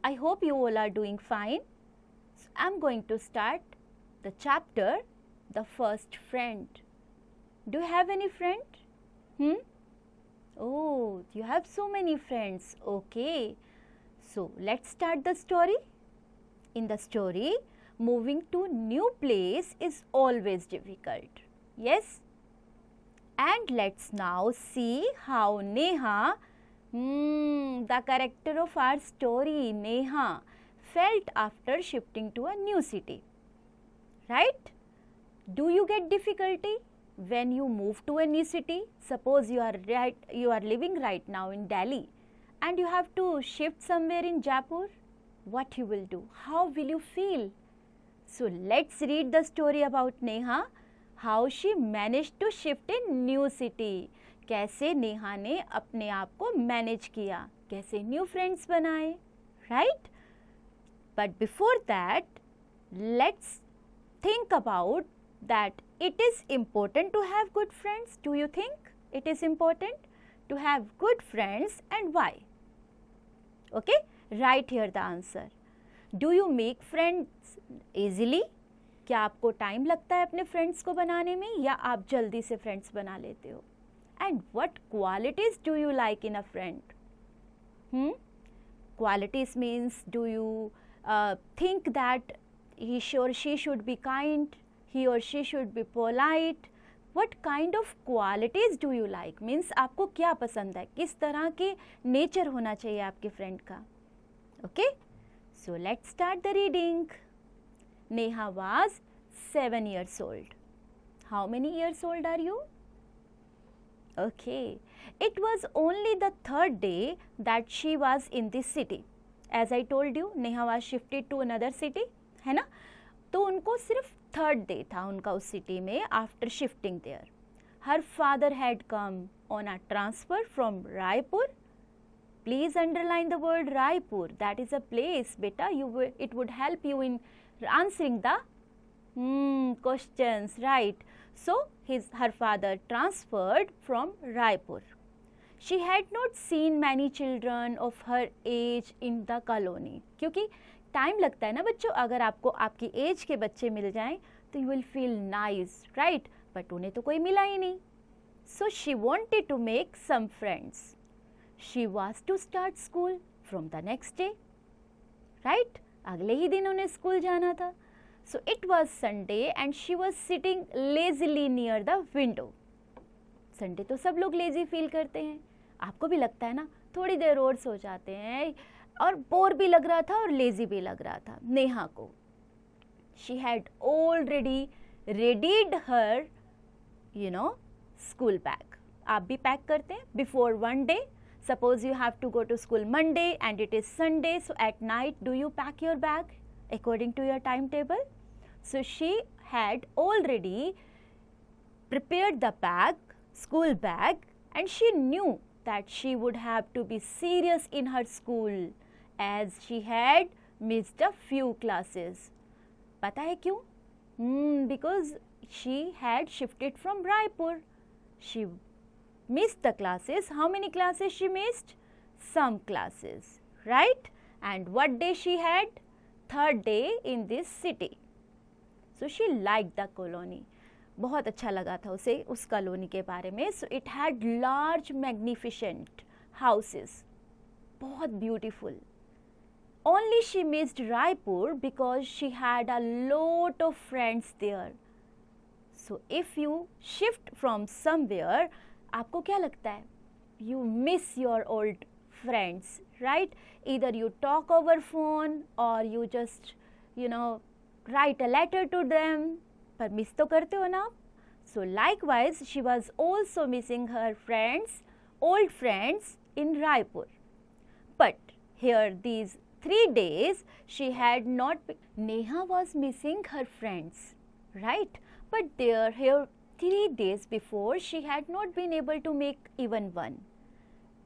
I hope you all are doing fine. So I'm going to start the chapter, The First Friend. Do you have any friend? Oh, you have so many friends. Okay. So let's start the story. In the story, moving to new place is always difficult. Yes? And let's now see how Neha, the character of our story, Neha, felt after shifting to a new city. Right? Do you get difficulty when you move to a new city? Suppose you are living right now in Delhi and you have to shift somewhere in Jaipur. What you will do? How will you feel? So let's read the story about Neha, how she managed to shift in new city. कैसे नेहा ने अपने आप को manage किया, कैसे new friends बनाए, right? But before that let's think about that it is important to have good friends. Do you think it is important to have good friends and why? Okay, write here the answer. Do you make friends easily? क्या आपको time लगता है अपने friends को बनाने में या आप जल्दी से फ्रेंड्स बना लेते हो? And what qualities do you like in a friend? Qualities means do you think that he or she should be kind, he or she should be polite. What kind of qualities do you like? Means आपको क्या पसंद है, किस तरह के nature होना चाहिए आपके फ्रेंड का. Okay, so let's start the reading. Neha was 7 years old. How many years old are you? Okay, it was only the third day that she was in this city. As I told you, Neha was shifted to another city, है ना? तो उनको सिर्फ third day था उनका उस city में after shifting there. Her father had come on a transfer from Raipur. Please underline the word Raipur. That is a place बेटा. It would help you in answering the questions, right? So her father transferred from Raipur. She had not seen many children of her age in the colony. क्योंकि time लगता है ना बच्चों, अगर आपको आपकी as के बच्चे मिल जाएं तो you will feel nice, right? But उन्हें तो कोई मिला ही नहीं. So she wanted to make some friends. She was to start school from the next day, right? अगले ही दिन उन्हें स्कूल जाना था. So it was Sunday and she was sitting lazily near the window. Sunday तो सब लोग lazy feel करते हैं, आपको भी लगता है ना? थोड़ी देर और सो जाते हैं, और बोर भी लग रहा था और लेजी भी लग रहा था नेहा को. She had already readied her school bag. आप भी पैक करते हैं before one day. Suppose you have to go to school Monday and it is Sunday, so at night do you pack your bag according to your time table? So she had already prepared the bag, school bag, and she knew that she would have to be serious in her school as she had missed a few classes. पता है क्यों? Because she had shifted from Raipur. She missed the classes. How many classes she missed? Some classes, right? And what day she had? Third day in this city. So she liked the colony. बहुत अच्छा लगा था उसे उस colony के बारे में. So it had large magnificent houses, बहुत beautiful. Only she missed Raipur because she had a lot of friends there. So if you shift from somewhere, आपको क्या लगता है? You miss your old friends, right? Either you talk over phone और you just write a letter to them, पर miss तो करते हो ना आप. So likewise she was also missing her friends, old friends in Raipur. But here these 3 days she had not Neha was missing her friends, right? But here 3 days before she had not been able to make even one.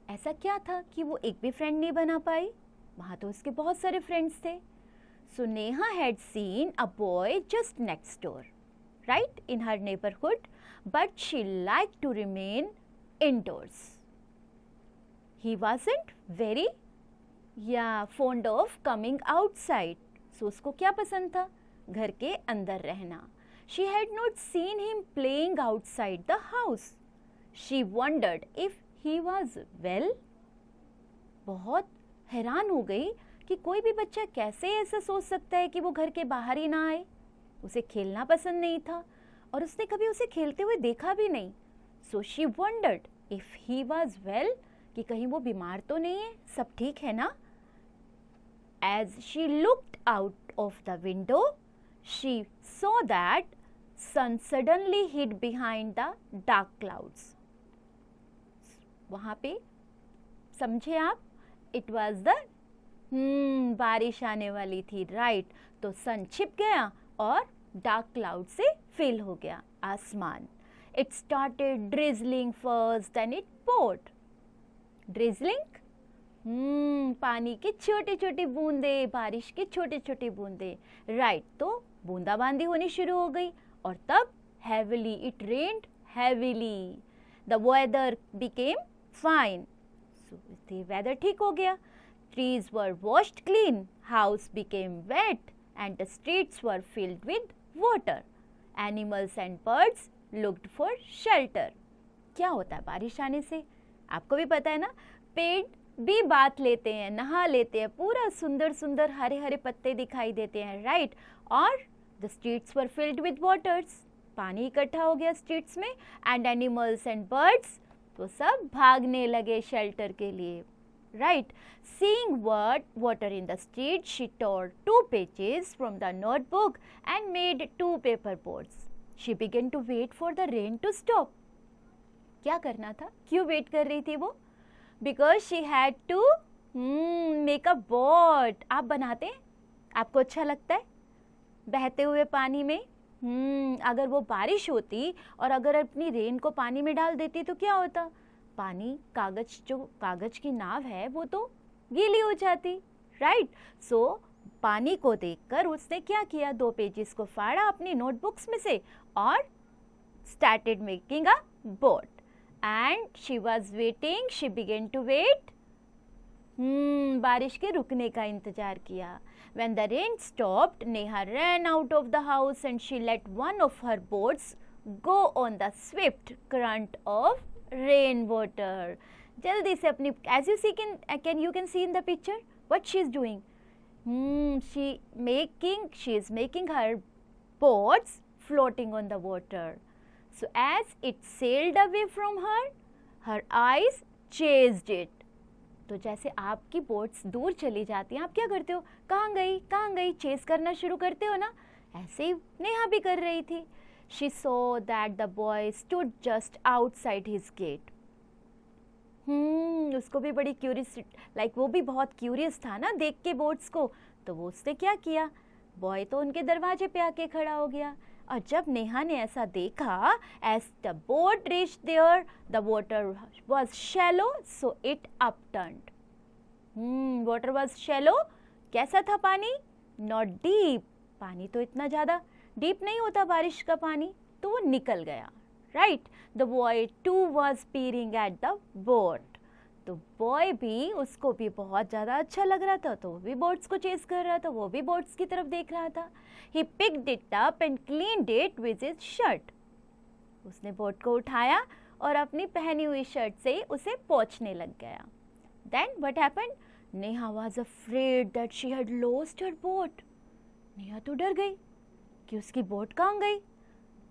ऐसा क्या था कि वो एक भी friend नहीं बना पाई? वहाँ तो उसके बहुत सारे फ्रेंड्स थे. So Neha had seen a boy just next door, right, in her neighborhood, but she liked to remain indoors. He wasn't very या fond of coming outside. So उसको क्या पसंद था? घर के अंदर रहना. She had not seen him playing outside the house. She wondered if he was well. बहुत हैरान हो गई कि कोई भी बच्चा कैसे ऐसा सोच सकता है कि वो घर के बाहर ही ना आए. उसे खेलना पसंद नहीं था और उसने कभी उसे खेलते हुए देखा भी नहीं. So she wondered if he was well, कि कहीं वो बीमार तो नहीं है, सब ठीक है ना. As she looked out of the window, she saw that sun suddenly hid behind the dark clouds. वहाँ पे समझे आप, it was the बारिश आने वाली थी, राइट. तो सन छिप गया और डार्क क्लाउड से फिल हो गया आसमान. It started drizzling first, then it poured. Drizzling? पानी की छोटी छोटी बूंदे, बारिश की छोटी छोटी बूंदे, राइट. तो बूंदाबांदी होनी शुरू हो गई और तब heavily, it rained heavily. The weather became fine. So weather ठीक हो गया. Trees were washed clean, house became wet, and the streets were filled with water. Animals and birds looked for shelter. क्या होता है बारिश आने से? आपको भी पता है ना, पेड़ भी बात लेते हैं, नहा लेते हैं, पूरा सुंदर सुंदर हरे हरे पत्ते दिखाई देते हैं, राइट. और the streets were filled with waters. पानी इकट्ठा हो गया स्ट्रीट्स में. and animals and birds, तो सब भागने लगे शेल्टर के लिए, right. Seeing water in the street, she tore 2 pages from the notebook and made 2 paper boards. She began to wait for the rain to stop. क्या करना था? क्यों वेट कर रही थी वो? Because she had to make a boat. आप बनाते हैं? आपको अच्छा लगता है बहते हुए पानी में? अगर वो बारिश होती और अगर अपनी रेन को पानी में डाल देती तो क्या होता? पानी, कागज की नाव है वो तो गीली हो जाती, राइट. सो पानी को देखकर उसने क्या किया? 2 पेजेस को फाड़ा अपनी नोटबुक्स में से और started making a boat. And she was waiting, she began to wait. बारिश के रुकने का इंतजार किया. When the rain stopped, Neha ran out of the house and she let one of her boats go on the swift current of rainwater. जल्दी से अपनी, as you see you can see in the picture what she is doing. She is making her boats floating on the water. So as it sailed away from her, her eyes chased it. तो जैसे आपकी boats दूर चली जाती हैं, आप क्या करते हो? कहाँ गई चेस करना शुरू करते हो ना, ऐसे ही नेहा भी कर रही थी. She saw that the boy stood just outside his gate. उसको भी बड़ी क्यूरियस, वो भी बहुत क्यूरियस था ना देख के बोट्स को. तो वो उसने क्या किया? बॉय तो उनके दरवाजे पे आके खड़ा हो गया. और जब नेहा ने ऐसा देखा, as the boat reached there, the water was shallow, so it upturned. Water was shallow. कैसा था पानी? Not deep. पानी तो इतना ज़्यादा डीप नहीं होता बारिश का पानी, तो वो निकल गया, right. The boy too was peering at the boat. तो बॉय भी, उसको भी बहुत ज़्यादा अच्छा लग रहा था, तो वो भी बोट्स को चेस कर रहा था, वो भी बोट्स की तरफ देख रहा था. He picked it up and cleaned it with his shirt. उसने बोट को उठाया और अपनी पहनी हुई शर्ट से उसे पोंछने लग गया. Then what happened? Neha was afraid that she had lost her boat. Neha तो डर गई कि उसकी बोट कहाँ गई.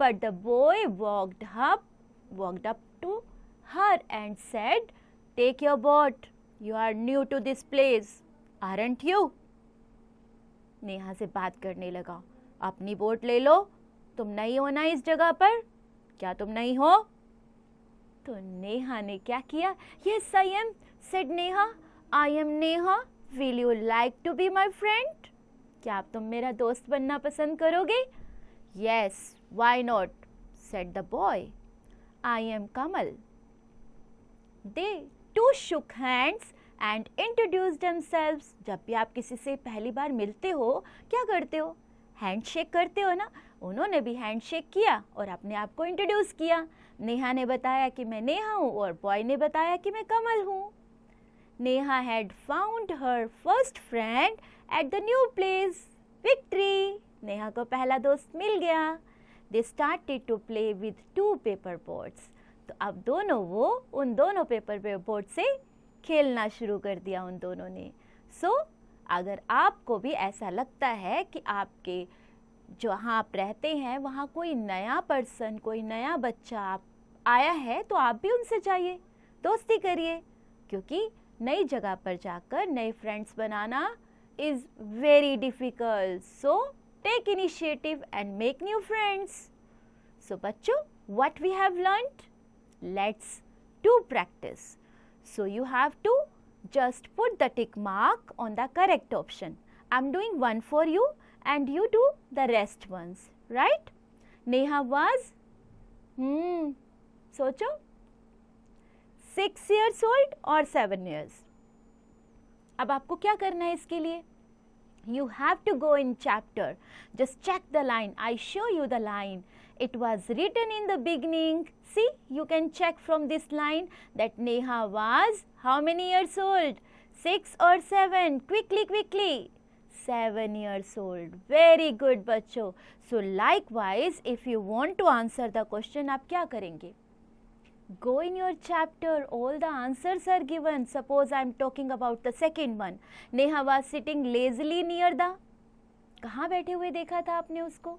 But the boy walked up to her and said, "Take your boat. You are new to this place, aren't you?" Neha से बात करने लगा. अपनी बोट ले लो, तुम नई हो ना इस जगह पर, क्या तुम नहीं हो? तो नेहा ने क्या किया? Yes, I am, said Neha. I am Neha. Will you like to be my friend? क्या आप तुम मेरा दोस्त बनना पसंद करोगे? Yes, why not? said the boy. I am Kamal. They two shook hands and introduced themselves. जब भी आप किसी से पहली बार मिलते हो, क्या करते हो? हैंड शेक करते हो ना. उन्होंने भी हैंड शेक किया और अपने आप को इंट्रोड्यूस किया. नेहा ने बताया कि मैं नेहा हूँ और बॉय ने बताया कि मैं कमल हूँ. Neha had found her first friend at the new place. Victory! Neha को पहला दोस्त मिल गया. They started to play with 2 paper boards. तो अब उन दोनों पेपर बोर्ड से खेलना शुरू कर दिया उन दोनों ने. So, अगर आपको भी ऐसा लगता है कि आपके जहाँ आप रहते हैं वहाँ कोई नया पर्सन, कोई नया बच्चा आया है, तो आप भी उनसे जाइए, दोस्ती करिए, क्योंकि नई जगह पर जाकर नए फ्रेंड्स बनाना is very difficult. So take initiative and make new friends. So बच्चों, what we have learnt? Let's do practice. So you have to just put the tick mark on the correct option. I'm doing one for you and you do the rest ones, right? Neha was, सोचो, 6 years old or 7 years. अब आपको क्या करना है इसके लिए? You have to go in chapter. Just check the line. I show you the line. It was written in the beginning. See, you can check from this line that Neha was how many years old? 6 or 7? Quickly. 7 years old. Very good बच्चों. So likewise, if you want to answer the question, आप क्या करेंगे? Go in your chapter, all the answers are given. Suppose I am talking about the second one. Neha was sitting lazily near the, कहाँ बैठे हुए देखा था आपने उसको?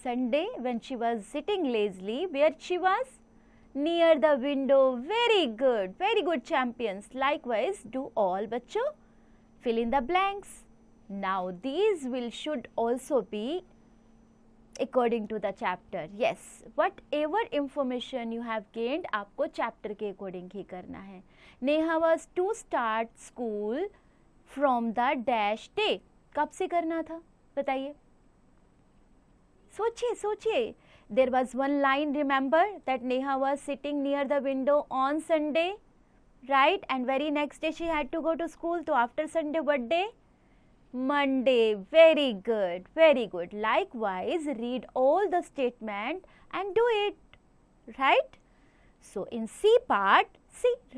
Sunday, when she was sitting lazily, where she was? Near the window. Very good champions. Likewise, do all बच्चों. Fill in the blanks. Now these should also be according to the chapter. Yes, whatever information you have gained, आपको chapter के according ही करना है. Neha was to start school from the dash day. कब से करना था? बताइए. सोचिए. There was one line, remember, that Neha was sitting near the window on Sunday, right? And very next day she had to go to school. So after Sunday, what day? Monday. Very good. Likewise, read all the statement and do it, right? So in C part,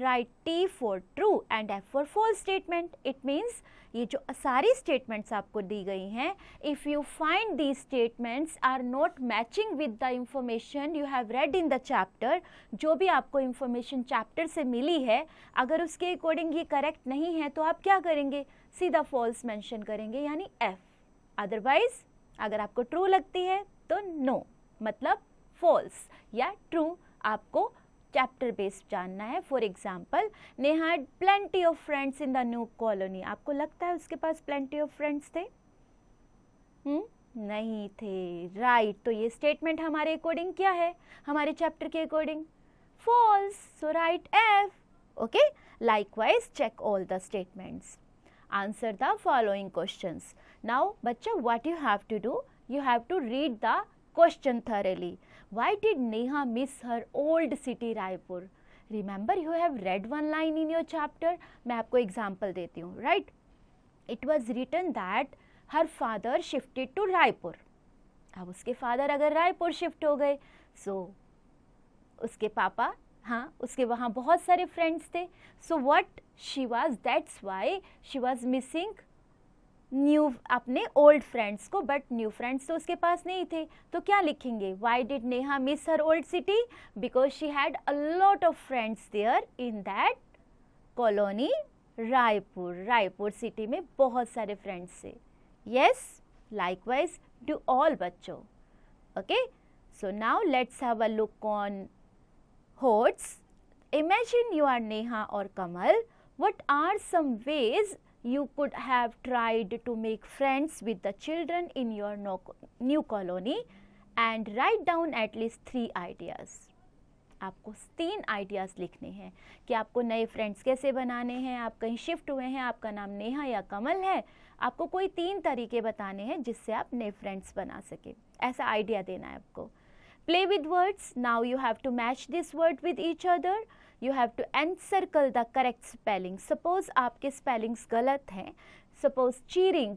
write T for true and F for false statement. It means ये जो सारी statements आपको दी गई हैं, if you find these statements are not matching with the information you have read in the chapter, जो भी आपको information chapter से मिली है, अगर उसके according ये correct नहीं है, तो आप क्या करेंगे? सीधा false mention करेंगे, यानी F. Otherwise, अगर आपको true लगती है तो no, मतलब false या true आपको चैप्टर बेस्ड जानना है. For example, Neha had plenty of friends in the new colony. आपको लगता है उसके पास प्लेंटी ऑफ फ्रेंड्स थे? नहीं थे, राइट. तो ये स्टेटमेंट हमारे अकॉर्डिंग क्या है? हमारे चैप्टर के according false. So write F. Okay. Likewise check all the statements. Answer the following questions. Now बच्चा, what you have to do? You have to read the question thoroughly. Why did Neha miss her old city Raipur? Remember, you have read one line in your chapter. मैं आपको example देती हूँ, right? It was written that her father shifted to Raipur. अब उसके father अगर Raipur shift हो गए, so उसके पापा, उसके वहाँ बहुत सारे friends थे. So what she was, that's why she was missing new अपने ओल्ड फ्रेंड्स को, बट न्यू फ्रेंड्स तो उसके पास नहीं थे. तो क्या लिखेंगे? Why did Neha miss her old city? Because she had a lot of friends there in that colony Raipur. Raipur city में बहुत सारे फ्रेंड्स थे. यस, लाइकवाइज डू ऑल बच्चों. Okay. So now let's have a look on HOTS. Imagine you are Neha और Kamal. What are some veg you could have tried to make friends with the children in your new colony, and write down at least 3 ideas. आपको 3 ideas लिखने हैं कि आपको नए friends कैसे बनाने हैं. आप कहीं शिफ्ट हुए हैं, आपका नाम नेहा या कमल है, आपको कोई 3 तरीके बताने हैं जिससे आप नए फ्रेंड्स बना सके. ऐसा आइडिया देना है आपको. Play with words. Now you have to match this word with each other. You have to encircle the correct spelling. Suppose आपके spellings गलत हैं. Suppose cheering,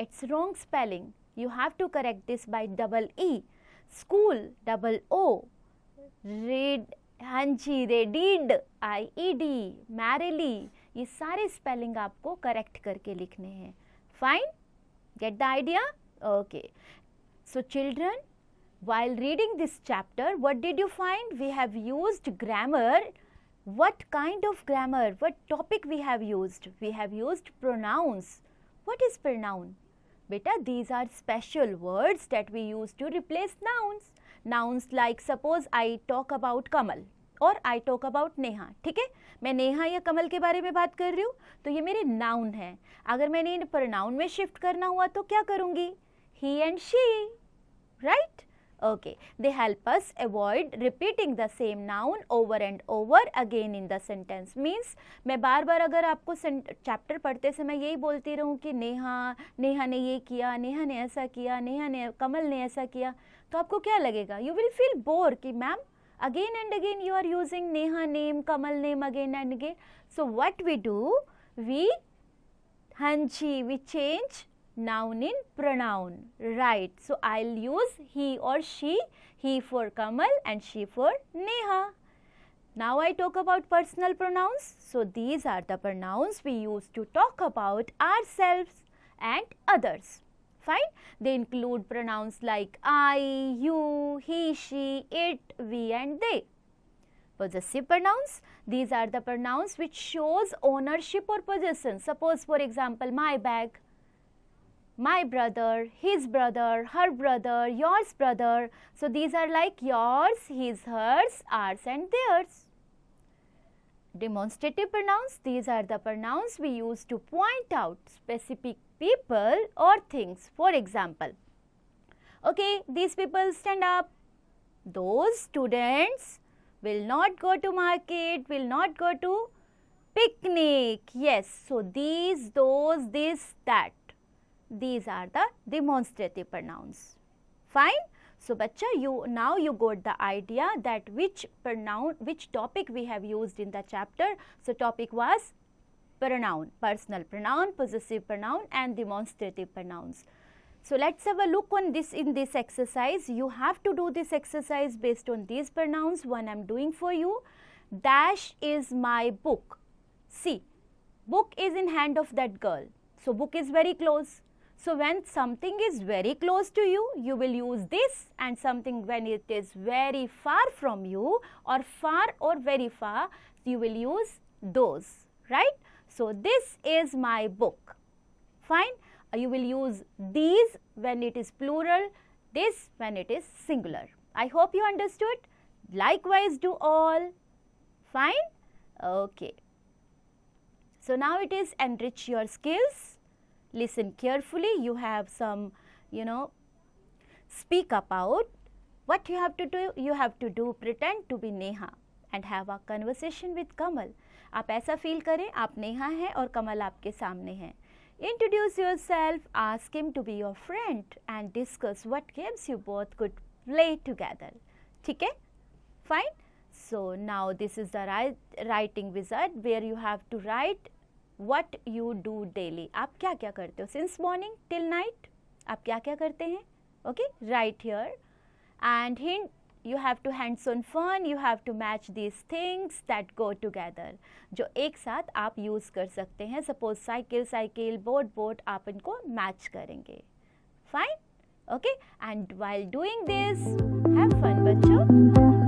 it's wrong spelling. You have to correct this by double E. School, double O. Read, read, IED. Merrily, ये सारे spelling आपको correct करके लिखने हैं. Fine, get the idea? Okay. So children, while reading this chapter, what did you find? We have used grammar. What kind of grammar? What topic we have used? We have used pronouns. What is pronoun? Beta, these are special words that we use to replace nouns. Nouns like suppose I talk about Kamal और I talk about Neha. ठीक है, मैं नेहा या कमल के बारे में बात कर रही हूँ तो ये मेरे नाउन है. अगर मैंने इन pronoun में शिफ्ट करना हुआ तो क्या करूँगी? He and she, right? Okay, they help us avoid repeating the same noun over and over again in the sentence. Means मैं बार बार अगर आपको चैप्टर पढ़ते समय यही बोलती रहूँ कि नेहा ने ये किया, नेहा ने ऐसा किया, नेहा ने कमल ने ऐसा किया, तो आपको क्या लगेगा? You will feel bored कि ma'am again and again you are using Neha name, Kamal name again and again. So what we do? We change noun in pronoun, right? So I'll use he or she, he for Kamal and she for Neha. Now I talk about personal pronouns. So these are the pronouns we use to talk about ourselves and others. Fine? They include pronouns like I, you, he, she, it, we and they. Possessive pronouns, these are the pronouns which shows ownership or possession. Suppose for example, my bag, my brother, his brother, her brother, yours brother. So these are like yours, his, hers, ours and theirs. Demonstrative pronouns, these are the pronouns we use to point out specific people or things. For example, okay, these people stand up. Those students will not go to market, will not go to picnic. Yes, so these, those, this, that. These are the demonstrative pronouns. Fine? So bacha, you got the idea that which topic we have used in the chapter. So topic was pronoun, personal pronoun, possessive pronoun and demonstrative pronouns. So let's have a look on this in this exercise. You have to do this exercise based on these pronouns. One I'm doing for you. Dash is my book. See, book is in hand of that girl. So book is very close. So when something is very close to you, you will use this, and something when it is very far from you or far or very far, you will use those, right? So this is my book. Fine? You will use these when it is plural, this when it is singular. I hope you understood. Likewise do all. Fine? Okay. So now it is enrich your skills. Listen carefully. You have some, speak about what you have to do. You have to do pretend to be Neha and have a conversation with Kamal. आप ऐसा feel करें आप नेहा हैं और कमल आपके सामने हैं. Introduce yourself, ask him to be your friend and discuss what games you both could play together. ठीक है? Fine? So now this is the writing wizard where you have to write what you do daily. आप क्या क्या करते हो? Since morning till night, आप क्या क्या करते हैं? Okay, write here. And hint, you have to hands-on fun, you have to match these things that go together. जो एक साथ आप use कर सकते हैं. Suppose cycle, boat, आप इनको match करेंगे. Fine? Okay? And while doing this, have fun बच्चों.